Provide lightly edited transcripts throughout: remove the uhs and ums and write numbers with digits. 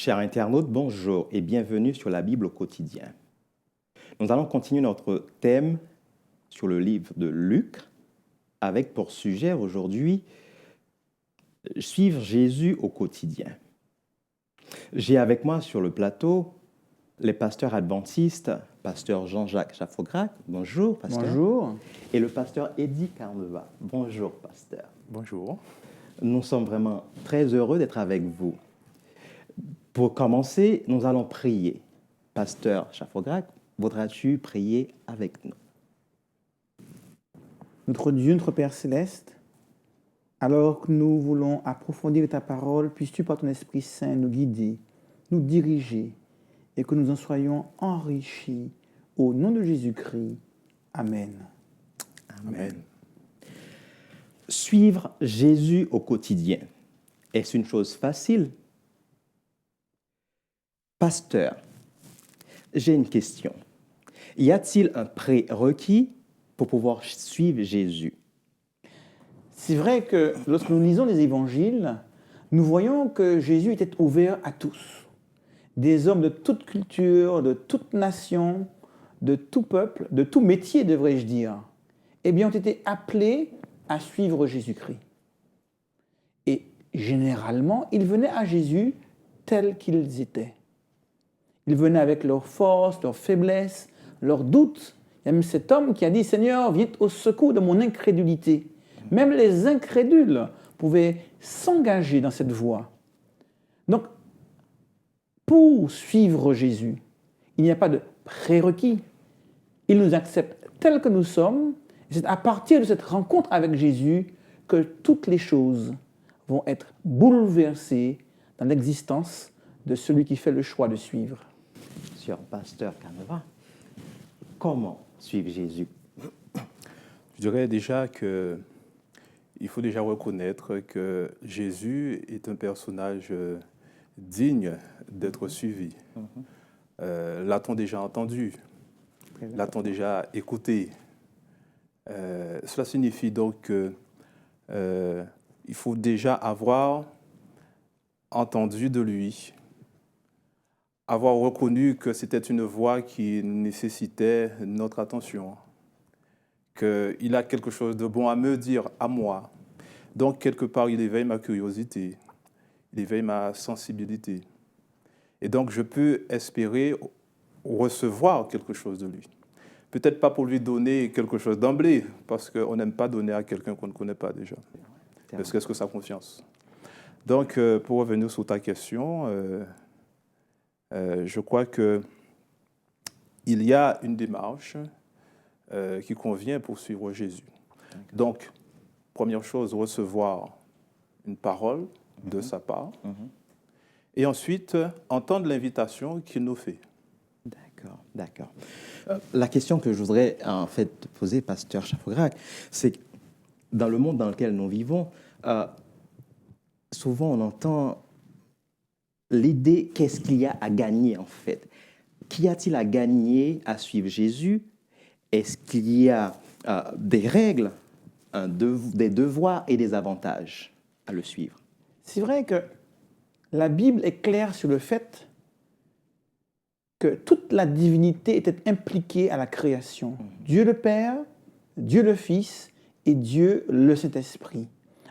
Chers internautes, bonjour et bienvenue sur la Bible au quotidien. Nous allons continuer notre thème sur le livre de Luc avec pour sujet aujourd'hui suivre Jésus au quotidien. J'ai avec moi sur le plateau les pasteurs adventistes, pasteur Jean-Jacques Chaffograc. Bonjour, pasteur. Bonjour. Et le pasteur Eddie Carneva. Bonjour, pasteur. Bonjour. Nous sommes vraiment très heureux d'être avec vous. Pour commencer, nous allons prier. Pasteur Chaffograc, voudras-tu prier avec nous? Notre Dieu, notre Père Céleste, alors que nous voulons approfondir ta parole, puisses-tu par ton Esprit Saint nous guider, nous diriger, et que nous en soyons enrichis. Au nom de Jésus-Christ. Amen. Amen. Suivre Jésus au quotidien, est-ce une chose facile? Pasteur, j'ai une question. Y a-t-il un prérequis pour pouvoir suivre Jésus? C'est vrai que lorsque nous lisons les évangiles, nous voyons que Jésus était ouvert à tous. Des hommes de toute culture, de toute nation, de tout peuple, de tout métier, devrais-je dire, eh bien, ont été appelés à suivre Jésus-Christ. Et généralement, ils venaient à Jésus tels qu'ils étaient. Ils venaient avec leurs forces, leurs faiblesses, leurs doutes. Il y a même cet homme qui a dit « Seigneur, viens au secours de mon incrédulité ». Même les incrédules pouvaient s'engager dans cette voie. Donc, pour suivre Jésus, il n'y a pas de prérequis. Il nous accepte tels que nous sommes. Et c'est à partir de cette rencontre avec Jésus que toutes les choses vont être bouleversées dans l'existence de celui qui fait le choix de suivre. Sur pasteur Carneva, comment suivre Jésus? Je dirais déjà qu'il faut déjà reconnaître que Jésus est un personnage digne d'être suivi. L'a-t-on déjà entendu? L'a-t-on déjà écouté? Cela signifie donc qu'il faut déjà avoir entendu de lui, avoir reconnu que c'était une voix qui nécessitait notre attention, qu'il a quelque chose de bon à me dire, à moi. Donc, quelque part, il éveille ma curiosité, il éveille ma sensibilité. Et donc, je peux espérer recevoir quelque chose de lui. Peut-être pas pour lui donner quelque chose d'emblée, parce qu'on n'aime pas donner à quelqu'un qu'on ne connaît pas déjà. Ne serait-ce que sa confiance. Donc, pour revenir sur ta question, je crois qu'il y a une démarche qui convient pour suivre Jésus. Donc, première chose, recevoir une parole de sa part. Et ensuite, entendre l'invitation qu'il nous fait. D'accord. La question que je voudrais en fait poser, pasteur Chaffograc, c'est que dans le monde dans lequel nous vivons, souvent on entend l'idée qu'est-ce qu'il y a à gagner en fait. Qu'y a-t-il à gagner à suivre Jésus? Est-ce qu'il y a des règles, des devoirs et des avantages à le suivre? C'est vrai que la Bible est claire sur le fait que toute la divinité était impliquée à la création. Dieu le Père, Dieu le Fils et Dieu le Saint-Esprit.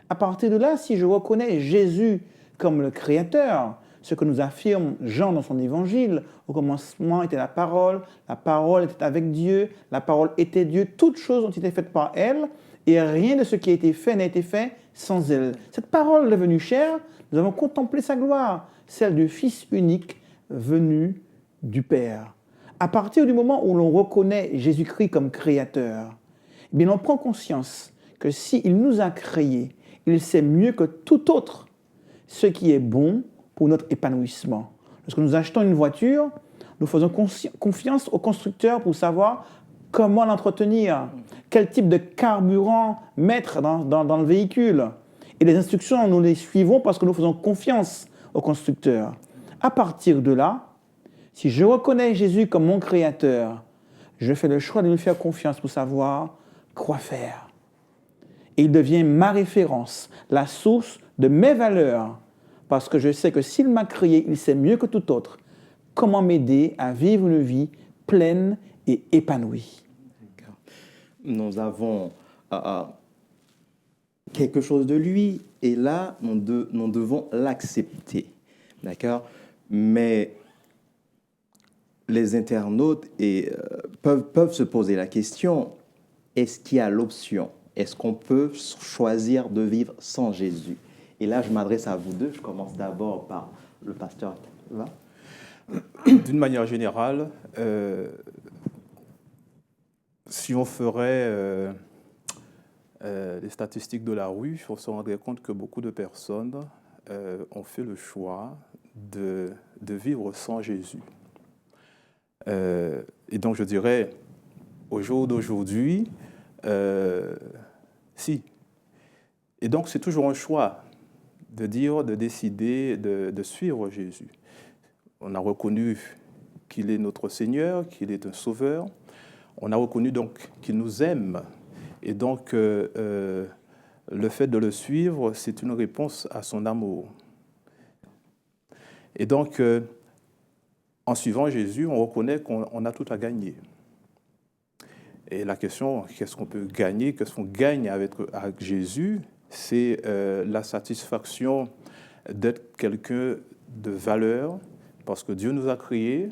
À partir de là, si je reconnais Jésus comme le Créateur, ce que nous affirme Jean dans son évangile, au commencement était la parole était avec Dieu, la parole était Dieu, toutes choses ont été faites par elle, et rien de ce qui a été fait n'a été fait sans elle. Cette parole devenue chair, nous avons contemplé sa gloire, celle du Fils unique venu du Père. À partir du moment où l'on reconnaît Jésus-Christ comme créateur, eh bien on prend conscience que s'il nous a créés, il sait mieux que tout autre ce qui est bon pour notre épanouissement. Lorsque nous achetons une voiture, nous faisons confiance au constructeur pour savoir comment l'entretenir, quel type de carburant mettre dans le véhicule. Et les instructions, nous les suivons parce que nous faisons confiance au constructeur. À partir de là, si je reconnais Jésus comme mon créateur, je fais le choix de lui faire confiance pour savoir quoi faire. Et il devient ma référence, la source de mes valeurs parce que je sais que s'il m'a créé, il sait mieux que tout autre comment m'aider à vivre une vie pleine et épanouie. Nous avons quelque chose de lui, et là, nous devons l'accepter. D'accord? Mais les internautes peuvent se poser la question, est-ce qu'il y a l'option? Est-ce qu'on peut choisir de vivre sans Jésus? Et là, je m'adresse à vous deux. Je commence d'abord par le pasteur. D'une manière générale, si on ferait les statistiques de la rue, on se rendrait compte que beaucoup de personnes ont fait le choix de vivre sans Jésus. Et donc je dirais, au jour d'aujourd'hui, si. Et donc c'est toujours un choix de décider de suivre Jésus. On a reconnu qu'il est notre Seigneur, qu'il est un sauveur. On a reconnu donc qu'il nous aime. Et donc, le fait de le suivre, c'est une réponse à son amour. Et donc, en suivant Jésus, on reconnaît qu'on a tout à gagner. Et la question, qu'est-ce qu'on peut gagner? Qu'est-ce qu'on gagne avec Jésus? C'est la satisfaction d'être quelqu'un de valeur, parce que Dieu nous a créés,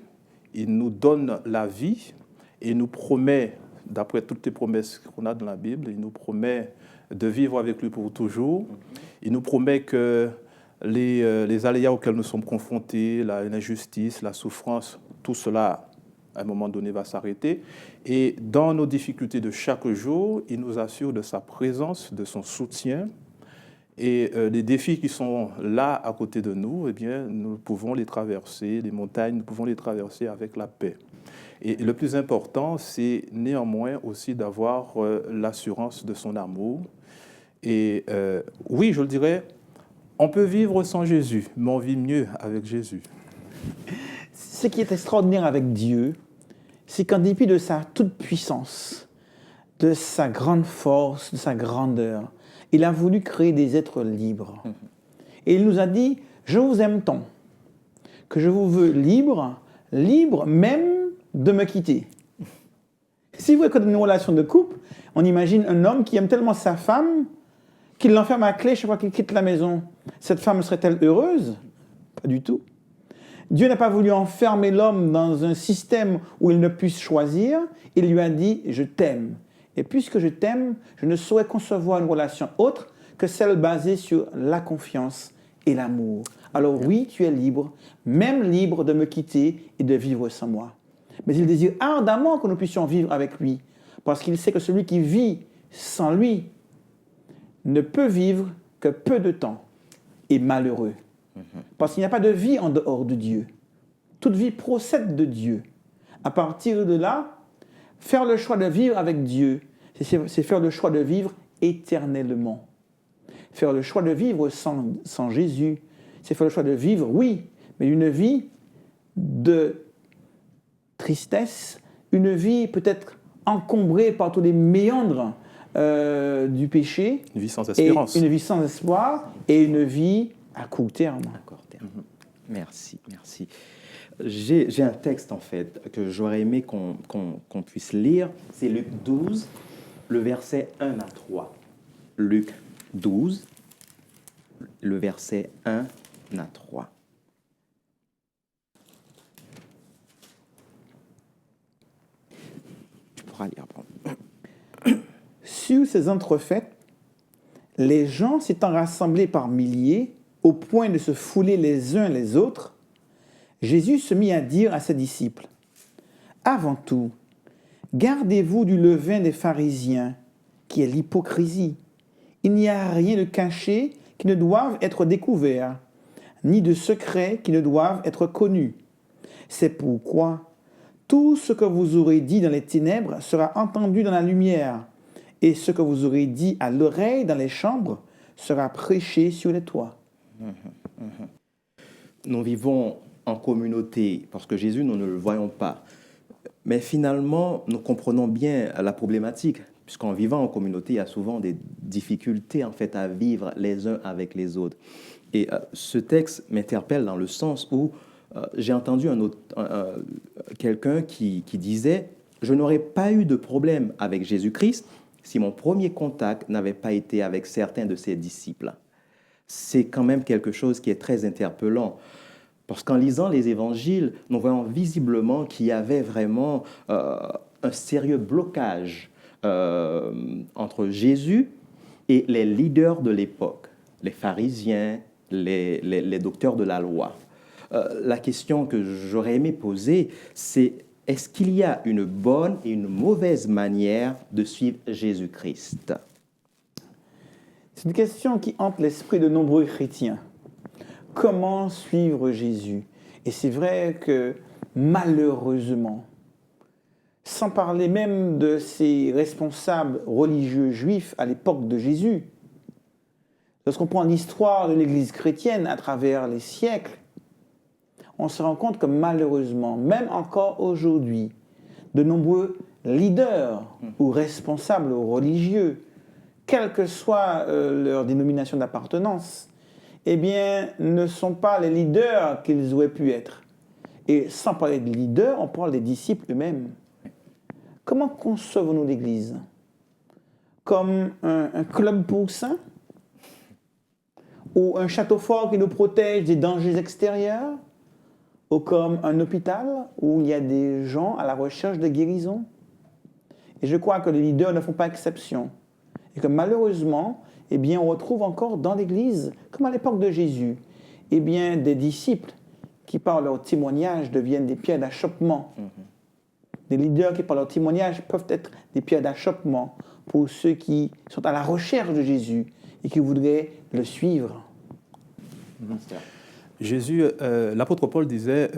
il nous donne la vie et il nous promet, d'après toutes les promesses qu'on a dans la Bible, il nous promet de vivre avec lui pour toujours. Il nous promet que les aléas auxquels nous sommes confrontés, l'injustice, la souffrance, tout cela, à un moment donné, va s'arrêter. Et dans nos difficultés de chaque jour, il nous assure de sa présence, de son soutien. Et les défis qui sont là à côté de nous, eh bien, nous pouvons les traverser, les montagnes, nous pouvons les traverser avec la paix. Et le plus important, c'est néanmoins aussi d'avoir l'assurance de son amour. Et oui, je le dirais, on peut vivre sans Jésus, mais on vit mieux avec Jésus. Ce qui est extraordinaire avec Dieu, c'est qu'en dépit de sa toute-puissance, de sa grande force, de sa grandeur, il a voulu créer des êtres libres. Et il nous a dit, je vous aime tant, que je vous veux libre même de me quitter. Si vous écoutez une relation de couple, on imagine un homme qui aime tellement sa femme qu'il l'enferme à clé chaque fois qu'il quitte la maison. Cette femme serait-elle heureuse? Pas du tout. Dieu n'a pas voulu enfermer l'homme dans un système où il ne puisse choisir. Il lui a dit, je t'aime. Et puisque je t'aime, je ne saurais concevoir une relation autre que celle basée sur la confiance et l'amour. Alors oui, tu es libre, même libre de me quitter et de vivre sans moi. Mais il désire ardemment que nous puissions vivre avec lui, parce qu'il sait que celui qui vit sans lui ne peut vivre que peu de temps et malheureux. Parce qu'il n'y a pas de vie en dehors de Dieu. Toute vie procède de Dieu. À partir de là, faire le choix de vivre avec Dieu, c'est faire le choix de vivre éternellement. Faire le choix de vivre sans Jésus, c'est faire le choix de vivre, oui, mais une vie de tristesse, une vie peut-être encombrée par tous les méandres du péché. Une vie sans espérance. Une vie sans espoir et une vie à court terme. À court terme. Merci, merci. J'ai un texte, en fait, que j'aurais aimé qu'on puisse lire. C'est Luc 12, le verset 1 à 3. Luc 12, le verset 1 à 3. Tu pourras lire, pardon. Sur ces entrefaites, les gens s'étant rassemblés par milliers, au point de se fouler les uns les autres, Jésus se mit à dire à ses disciples, « Avant tout, gardez-vous du levain des pharisiens, qui est l'hypocrisie. Il n'y a rien de caché qui ne doive être découvert, ni de secret qui ne doivent être connus. C'est pourquoi tout ce que vous aurez dit dans les ténèbres sera entendu dans la lumière, et ce que vous aurez dit à l'oreille dans les chambres sera prêché sur les toits. » Nous vivons en communauté, parce que Jésus, nous ne le voyons pas. Mais finalement, nous comprenons bien la problématique, puisqu'en vivant en communauté, il y a souvent des difficultés en fait, à vivre les uns avec les autres. Et ce texte m'interpelle dans le sens où j'ai entendu quelqu'un qui disait « Je n'aurais pas eu de problème avec Jésus-Christ si mon premier contact n'avait pas été avec certains de ses disciples. » C'est quand même quelque chose qui est très interpellant. Parce qu'en lisant les évangiles, nous voyons visiblement qu'il y avait vraiment un sérieux blocage entre Jésus et les leaders de l'époque, les pharisiens, les docteurs de la loi. La question que j'aurais aimé poser, c'est est-ce qu'il y a une bonne et une mauvaise manière de suivre Jésus-Christ? C'est une question qui hante l'esprit de nombreux chrétiens. Comment suivre Jésus? Et c'est vrai que malheureusement, sans parler même de ces responsables religieux juifs à l'époque de Jésus, lorsqu'on prend l'histoire de l'Église chrétienne à travers les siècles, on se rend compte que malheureusement, même encore aujourd'hui, de nombreux leaders ou responsables religieux, quelle que soit leur dénomination d'appartenance, eh bien, ne sont pas les leaders qu'ils auraient pu être. Et sans parler de leaders, on parle des disciples eux-mêmes. Comment concevons-nous l'Église? Comme un club pour saints? Ou un château fort qui nous protège des dangers extérieurs? Ou comme un hôpital où il y a des gens à la recherche de guérison? Et je crois que les leaders ne font pas exception. Et que malheureusement, eh bien, on retrouve encore dans l'Église, comme à l'époque de Jésus, eh bien, des disciples qui, par leur témoignage, deviennent des pierres d'achoppement. Des leaders qui, par leur témoignage, peuvent être des pierres d'achoppement pour ceux qui sont à la recherche de Jésus et qui voudraient le suivre. Jésus, l'apôtre Paul disait,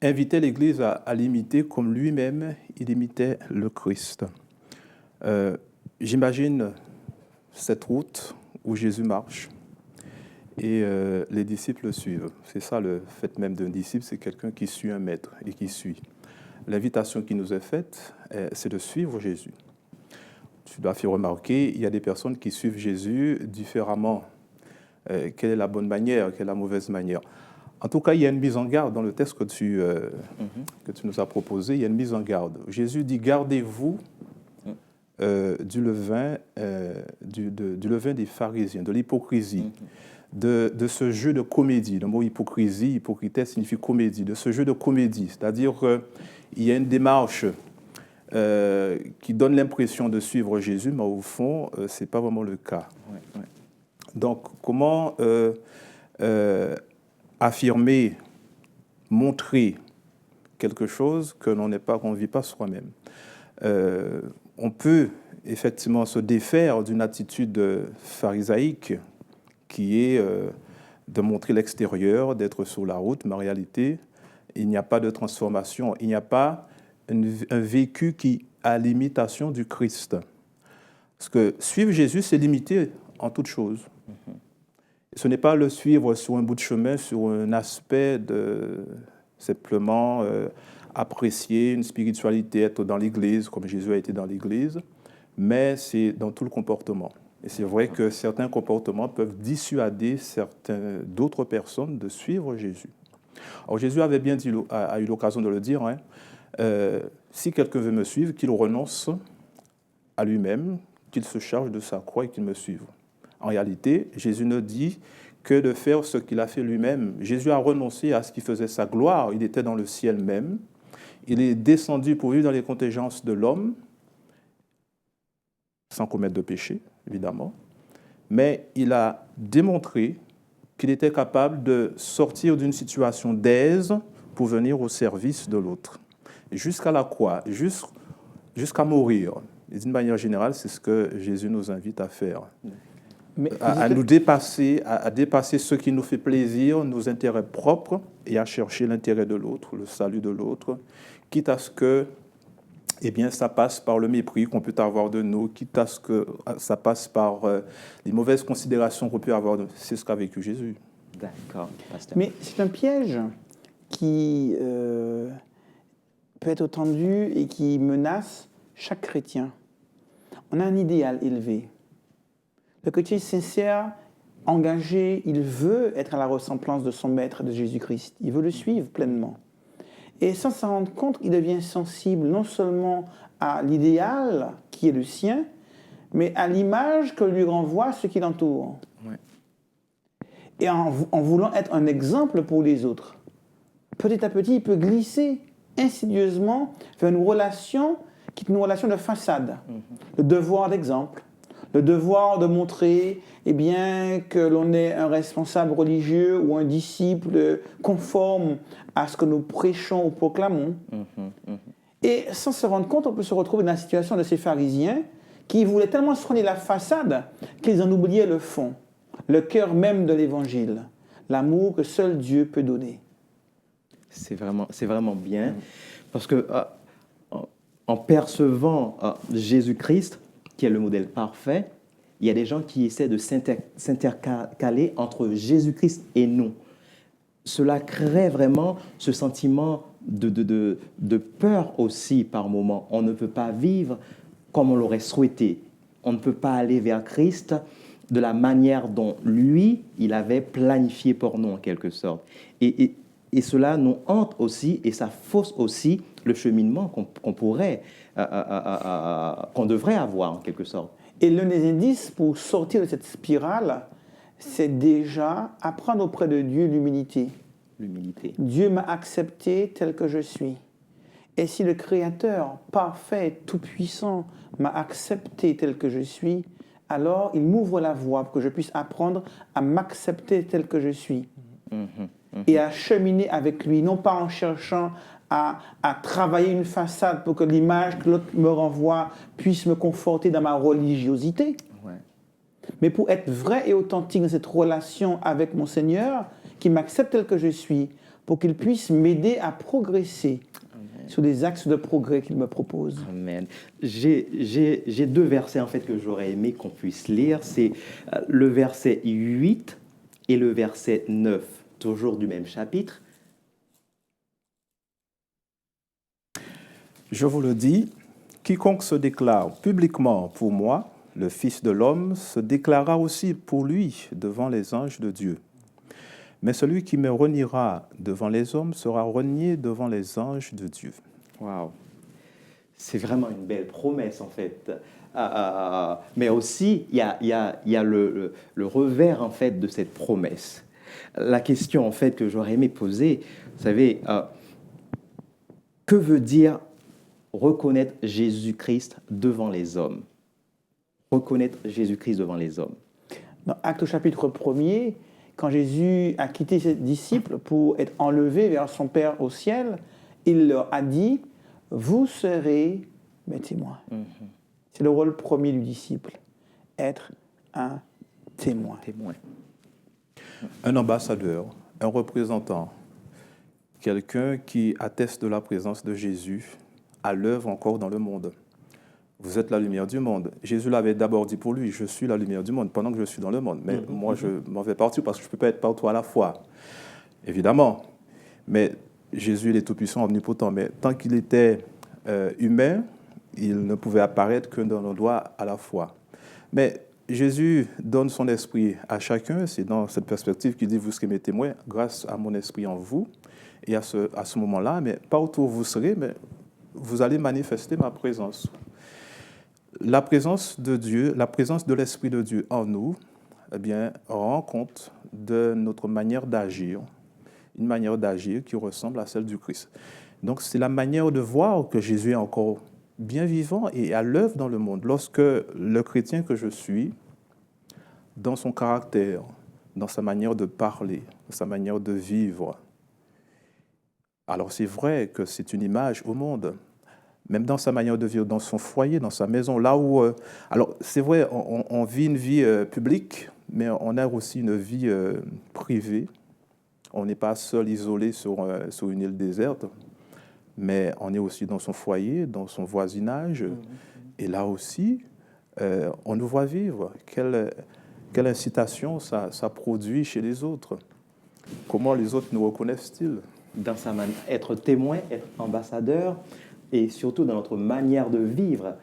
invitait l'Église à l'imiter comme lui-même, il imitait le Christ. J'imagine cette route où Jésus marche et les disciples le suivent. C'est ça le fait même d'un disciple, c'est quelqu'un qui suit un maître et qui suit. L'invitation qui nous est faite, c'est de suivre Jésus. Tu dois faire remarquer, il y a des personnes qui suivent Jésus différemment. Quelle est la bonne manière, quelle est la mauvaise manière? En tout cas, il y a une mise en garde dans le texte que tu nous as proposé, il y a une mise en garde. Jésus dit, gardez-vous du levain des pharisiens, de l'hypocrisie, de ce jeu de comédie. Le mot hypocrisie, hypocrité signifie comédie, de ce jeu de comédie. C'est-à-dire qu'il y a une démarche qui donne l'impression de suivre Jésus, mais au fond, ce n'est pas vraiment le cas. Donc, comment affirmer, montrer quelque chose que l'on ne vit pas soi-même? On peut effectivement se défaire d'une attitude pharisaïque qui est de montrer l'extérieur, d'être sur la route, mais en réalité, il n'y a pas de transformation, il n'y a pas un vécu qui a l'imitation du Christ. Parce que suivre Jésus, c'est l'imiter en toute chose. Ce n'est pas le suivre sur un bout de chemin, sur un aspect de simplement apprécier une spiritualité, être dans l'Église, comme Jésus a été dans l'Église, mais c'est dans tout le comportement. Et c'est vrai que certains comportements peuvent dissuader d'autres personnes de suivre Jésus. Alors Jésus avait bien dit, a eu l'occasion de le dire, si quelqu'un veut me suivre, qu'il renonce à lui-même, qu'il se charge de sa croix et qu'il me suive. En réalité, Jésus ne dit que de faire ce qu'il a fait lui-même. Jésus a renoncé à ce qui faisait sa gloire. Il était dans le ciel même. Il est descendu pour vivre dans les contingences de l'homme, sans commettre de péché, évidemment. Mais il a démontré qu'il était capable de sortir d'une situation d'aise pour venir au service de l'autre. Jusqu'à la croix, jusqu'à mourir. Et d'une manière générale, c'est ce que Jésus nous invite à faire. À nous dépasser, à dépasser ce qui nous fait plaisir, nos intérêts propres, et à chercher l'intérêt de l'autre, le salut de l'autre, quitte à ce que ça passe par le mépris qu'on peut avoir de nous, quitte à ce que ça passe par les mauvaises considérations qu'on peut avoir de nous. C'est ce qu'a vécu Jésus. D'accord, pasteur. Mais c'est un piège qui peut être tendu et qui menace chaque chrétien. On a un idéal élevé. Le chrétien sincère engagé, il veut être à la ressemblance de son maître, de Jésus-Christ. Il veut le suivre pleinement. Et sans s'en rendre compte, il devient sensible non seulement à l'idéal qui est le sien, mais à l'image que lui renvoie ce qui l'entoure. Ouais. Et en voulant être un exemple pour les autres, petit à petit, il peut glisser insidieusement vers une relation qui est une relation de façade. Le devoir d'exemple, le devoir de montrer que l'on est un responsable religieux ou un disciple conforme à ce que nous prêchons ou proclamons. Et sans se rendre compte, on peut se retrouver dans la situation de ces pharisiens qui voulaient tellement soigner la façade qu'ils en oubliaient le fond, le cœur même de l'évangile, l'amour que seul Dieu peut donner. C'est vraiment bien, parce que en percevant Jésus-Christ, qui est le modèle parfait, il y a des gens qui essaient de s'intercaler entre Jésus-Christ et nous. Cela crée vraiment ce sentiment de peur aussi par moment. On ne peut pas vivre comme on l'aurait souhaité. On ne peut pas aller vers Christ de la manière dont lui, il avait planifié pour nous en quelque sorte. Et cela nous hante aussi et ça fausse aussi le cheminement qu'on devrait avoir en quelque sorte. Et l'un des indices pour sortir de cette spirale, c'est déjà apprendre auprès de Dieu l'humilité. L'humilité. Dieu m'a accepté tel que je suis. Et si le Créateur parfait, tout-puissant, m'a accepté tel que je suis, alors il m'ouvre la voie pour que je puisse apprendre à m'accepter tel que je suis. Et à cheminer avec lui, non pas en cherchant à travailler une façade pour que l'image que l'autre me renvoie puisse me conforter dans ma religiosité, mais pour être vrai et authentique dans cette relation avec mon Seigneur, qui m'accepte tel que je suis, pour qu'il puisse m'aider à progresser sur les axes de progrès qu'il me propose. Amen. J'ai deux versets en fait que j'aurais aimé qu'on puisse lire. C'est le verset 8 et le verset 9, toujours du même chapitre. Je vous le dis, quiconque se déclare publiquement pour moi, le Fils de l'homme, se déclarera aussi pour lui devant les anges de Dieu. Mais celui qui me reniera devant les hommes sera renié devant les anges de Dieu. Waouh! C'est vraiment une belle promesse en fait. Mais aussi, il y a le revers en fait de cette promesse. La question en fait que j'aurais aimé poser, vous savez, que veut dire reconnaître Jésus-Christ devant les hommes? Reconnaître Jésus-Christ devant les hommes. Dans Actes chapitre 1er, quand Jésus a quitté ses disciples pour être enlevé vers son Père au ciel, il leur a dit « Vous serez mes témoins ». C'est le rôle premier du disciple, être un témoin. Un ambassadeur, un représentant, quelqu'un qui atteste de la présence de Jésus à l'œuvre encore dans le monde. Vous êtes la lumière du monde. Jésus l'avait d'abord dit pour lui, je suis la lumière du monde pendant que je suis dans le monde. Mais moi, je m'en vais partout parce que je ne peux pas être partout à la fois. Évidemment. Mais Jésus, il est tout-puissant, omnipotent. Mais tant qu'il était humain, il ne pouvait apparaître que dans nos doigts à la fois. Mais Jésus donne son esprit à chacun. C'est dans cette perspective qu'il dit, vous serez mes témoins grâce à mon esprit en vous. Et à ce moment-là, mais partout où vous serez, mais vous allez manifester ma présence. La présence de Dieu, la présence de l'Esprit de Dieu en nous, eh bien, rend compte de notre manière d'agir, une manière d'agir qui ressemble à celle du Christ. Donc, c'est la manière de voir que Jésus est encore bien vivant et à l'œuvre dans le monde. Lorsque le chrétien que je suis, dans son caractère, dans sa manière de parler, dans sa manière de vivre, alors c'est vrai que c'est une image au monde, même dans sa manière de vivre, dans son foyer, dans sa maison, là où... alors c'est vrai, on vit une vie publique, mais on a aussi une vie privée. On n'est pas seul, isolé sur une île déserte, mais on est aussi dans son foyer, dans son voisinage. Et là aussi, on nous voit vivre. Quelle incitation ça produit chez les autres. Comment les autres nous reconnaissent-ils? Dans sa manière, être témoin, être ambassadeur, et surtout dans notre manière de vivre,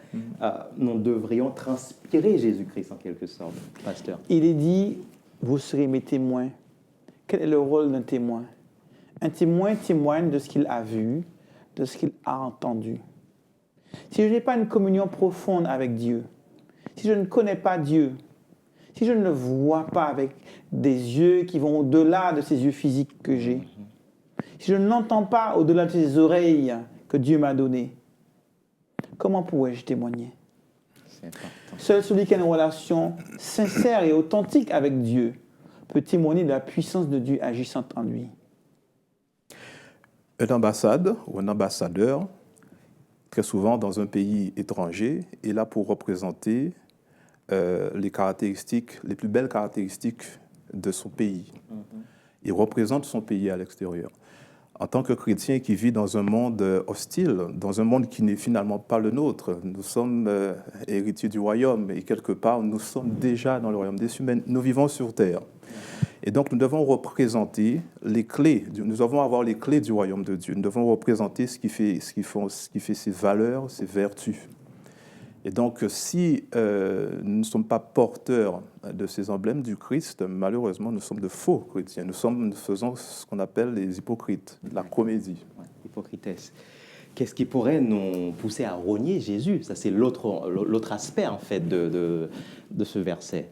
nous devrions transpirer Jésus-Christ en quelque sorte, pasteur. Il est dit, vous serez mes témoins. Quel est le rôle d'un témoin? Un témoin témoigne de ce qu'il a vu, de ce qu'il a entendu. Si je n'ai pas une communion profonde avec Dieu, si je ne connais pas Dieu, si je ne le vois pas avec des yeux qui vont au-delà de ces yeux physiques que j'ai, si je ne l'entends pas au-delà de ces oreilles que Dieu m'a données, comment pourrais-je témoigner? C'est important. Seul celui qui a une relation sincère et authentique avec Dieu peut témoigner de la puissance de Dieu agissant en lui. Une ambassade ou un ambassadeur, très souvent dans un pays étranger, est là pour représenter les caractéristiques, les plus belles caractéristiques de son pays. Il représente son pays à l'extérieur. En tant que chrétien qui vit dans un monde hostile, dans un monde qui n'est finalement pas le nôtre, nous sommes héritiers du royaume et quelque part nous sommes déjà dans le royaume des cieux, mais nous vivons sur terre. Et donc nous devons représenter les clés, nous devons avoir les clés du royaume de Dieu, nous devons représenter ce qui fait ses valeurs, ses vertus. Et donc, si nous ne sommes pas porteurs de ces emblèmes du Christ, malheureusement, nous sommes de faux chrétiens. Nous faisons ce qu'on appelle les hypocrites, la comédie. Ouais, hypocritesse. Qu'est-ce qui pourrait nous pousser à renier Jésus? Ça, c'est l'autre aspect, en fait, de ce verset.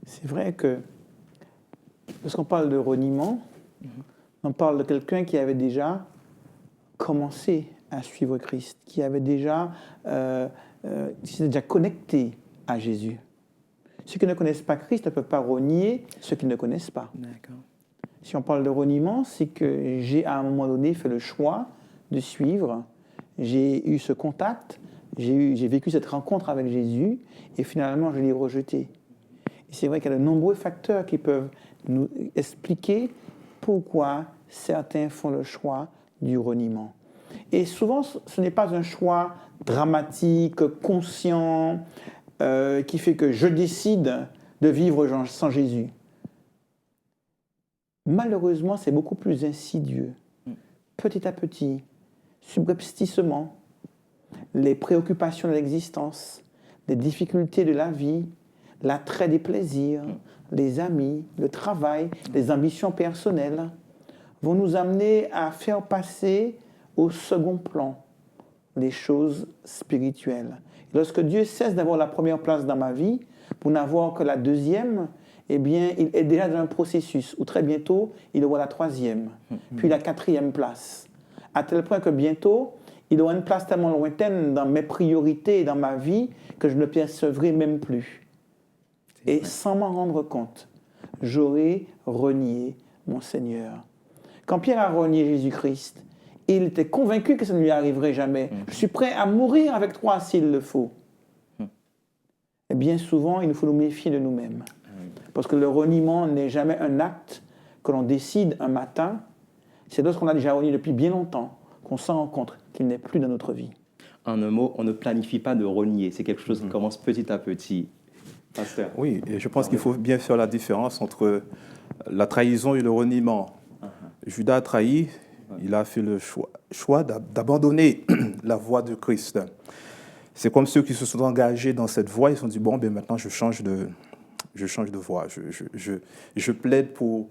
C'est vrai que, lorsqu'on parle de reniement, on parle de quelqu'un qui avait déjà commencé à suivre Christ, qui avait déjà, s'était déjà connecté à Jésus. Ceux qui ne connaissent pas Christ ne peuvent pas renier ceux qui ne connaissent pas. D'accord. Si on parle de reniement, c'est que j'ai à un moment donné fait le choix de suivre, j'ai eu ce contact, j'ai vécu cette rencontre avec Jésus et finalement je l'ai rejeté. Et c'est vrai qu'il y a de nombreux facteurs qui peuvent nous expliquer pourquoi certains font le choix du reniement. Et souvent, ce n'est pas un choix dramatique, conscient, qui fait que je décide de vivre sans Jésus. Malheureusement, c'est beaucoup plus insidieux. Petit à petit, subrepticement, les préoccupations de l'existence, les difficultés de la vie, l'attrait des plaisirs, les amis, le travail, les ambitions personnelles vont nous amener à faire passer au second plan les choses spirituelles. Et lorsque Dieu cesse d'avoir la première place dans ma vie, pour n'avoir que la deuxième, eh bien, il est déjà dans un processus où très bientôt, il aura la troisième, puis la quatrième place. À tel point que bientôt, il aura une place tellement lointaine dans mes priorités et dans ma vie que je ne percevrai même plus. Et sans m'en rendre compte, j'aurai renié mon Seigneur. Quand Pierre a renié Jésus-Christ, il était convaincu que ça ne lui arriverait jamais. Je suis prêt à mourir avec toi s'il le faut. Et bien souvent, il nous faut nous méfier de nous-mêmes. Parce que le reniement n'est jamais un acte que l'on décide un matin. C'est lorsqu'on a déjà renié depuis bien longtemps qu'on s'en rend compte qu'il n'est plus dans notre vie. En un mot, on ne planifie pas de renier. C'est quelque chose qui commence petit à petit. Pasteur. Oui, et je pense qu'il faut bien faire la différence entre la trahison et le reniement. Judas a trahi, il a fait le choix d'abandonner la voie de Christ. C'est comme ceux qui se sont engagés dans cette voie, ils se sont dit, bon, ben maintenant je change de voie, je plaide pour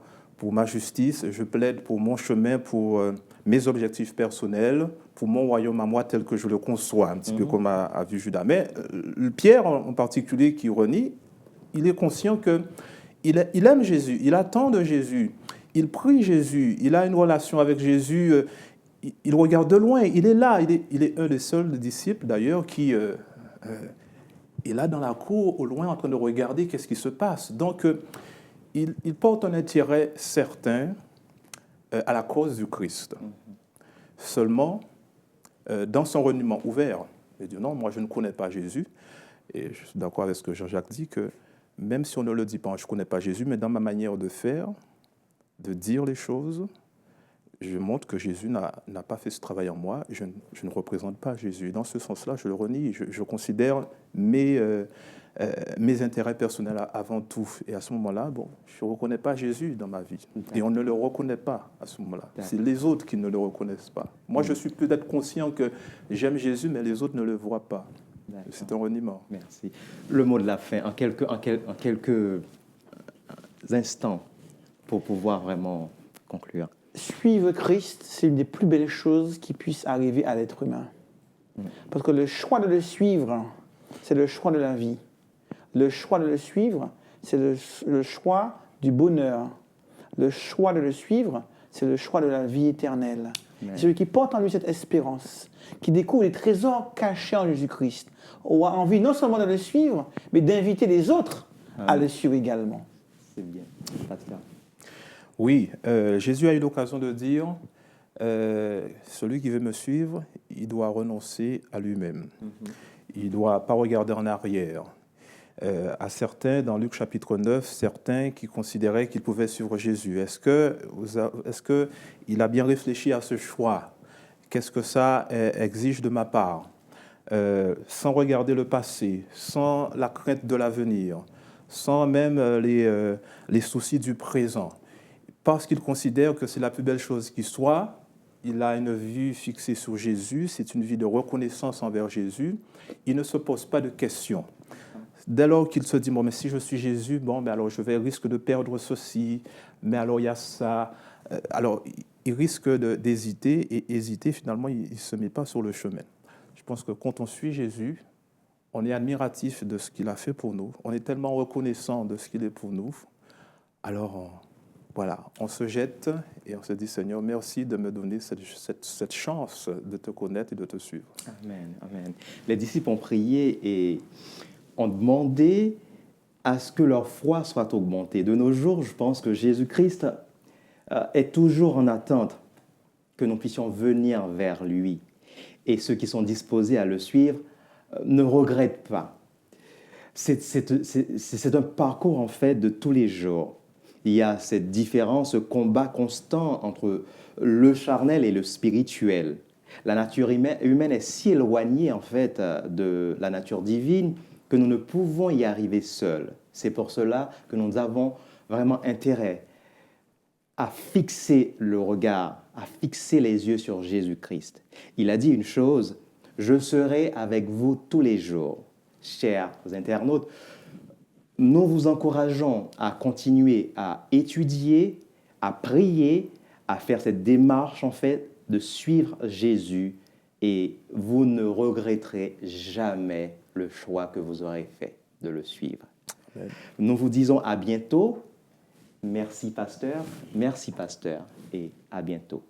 ma justice, je plaide pour mon chemin, pour mes objectifs personnels, pour mon royaume à moi tel que je le conçois, un petit peu comme a vu Judas. Mais Pierre en particulier qui renie, il est conscient qu'il aime Jésus, il attend de Jésus, il prie Jésus, il a une relation avec Jésus, il regarde de loin, il est là, il est un des seuls disciples d'ailleurs qui est là dans la cour au loin en train de regarder qu'est-ce qui se passe. Donc il porte un intérêt certain à la cause du Christ. Seulement, dans son reniement ouvert, il dit non, moi je ne connais pas Jésus, et je suis d'accord avec ce que Jean-Jacques dit, que même si on ne le dit pas, je ne connais pas Jésus, mais dans ma manière de faire, de dire les choses, je montre que Jésus n'a pas fait ce travail en moi, je ne représente pas Jésus. Et dans ce sens-là, je le renie, je considère mes intérêts personnels avant tout. Et à ce moment-là, bon, je ne reconnais pas Jésus dans ma vie. Et on ne le reconnaît pas à ce moment-là. C'est les autres qui ne le reconnaissent pas. Moi, je suis peut-être conscient que j'aime Jésus, mais les autres ne le voient pas. C'est un reniement. Merci. Le mot de la fin, en quelques instants pour pouvoir vraiment conclure. Suivre Christ, c'est une des plus belles choses qui puissent arriver à l'être humain. Parce que le choix de le suivre, c'est le choix de la vie. Le choix de le suivre, c'est le choix du bonheur. Le choix de le suivre, c'est le choix de la vie éternelle. Amen. Celui qui porte en lui cette espérance, qui découvre les trésors cachés en Jésus-Christ, aura envie non seulement de le suivre, mais d'inviter les autres à le suivre également. C'est bien. Pasteur. Oui, Jésus a eu l'occasion de dire, celui qui veut me suivre, il doit renoncer à lui-même. Il ne doit pas regarder en arrière. À certains, dans Luc chapitre 9, certains qui considéraient qu'ils pouvaient suivre Jésus. Est-ce qu'il a bien réfléchi à ce choix? Qu'est-ce que ça exige de ma part? Sans regarder le passé, sans la crainte de l'avenir, sans même les soucis du présent. Parce qu'il considère que c'est la plus belle chose qui soit, il a une vue fixée sur Jésus, c'est une vie de reconnaissance envers Jésus, il ne se pose pas de questions. Dès lors qu'il se dit, bon, mais si je suis Jésus, bon, mais alors je risque de perdre ceci, mais alors il y a ça. Alors, il risque d'hésiter, et hésiter, finalement, il ne se met pas sur le chemin. Je pense que quand on suit Jésus, on est admiratif de ce qu'il a fait pour nous, on est tellement reconnaissant de ce qu'il est pour nous, alors voilà, on se jette et on se dit, Seigneur, merci de me donner cette chance de te connaître et de te suivre. Amen, amen. Les disciples ont prié et ont demandé à ce que leur foi soit augmentée. De nos jours, je pense que Jésus-Christ est toujours en attente que nous puissions venir vers lui. Et ceux qui sont disposés à le suivre ne regrettent pas. C'est un parcours, en fait, de tous les jours. Il y a cette différence, ce combat constant entre le charnel et le spirituel. La nature humaine est si éloignée, en fait, de la nature divine que nous ne pouvons y arriver seuls. C'est pour cela que nous avons vraiment intérêt à fixer le regard, à fixer les yeux sur Jésus-Christ. Il a dit une chose, « Je serai avec vous tous les jours ». Chers internautes, nous vous encourageons à continuer à étudier, à prier, à faire cette démarche, en fait, de suivre Jésus et vous ne regretterez jamais le choix que vous aurez fait de le suivre. Amen. Nous vous disons à bientôt. Merci pasteur et à bientôt.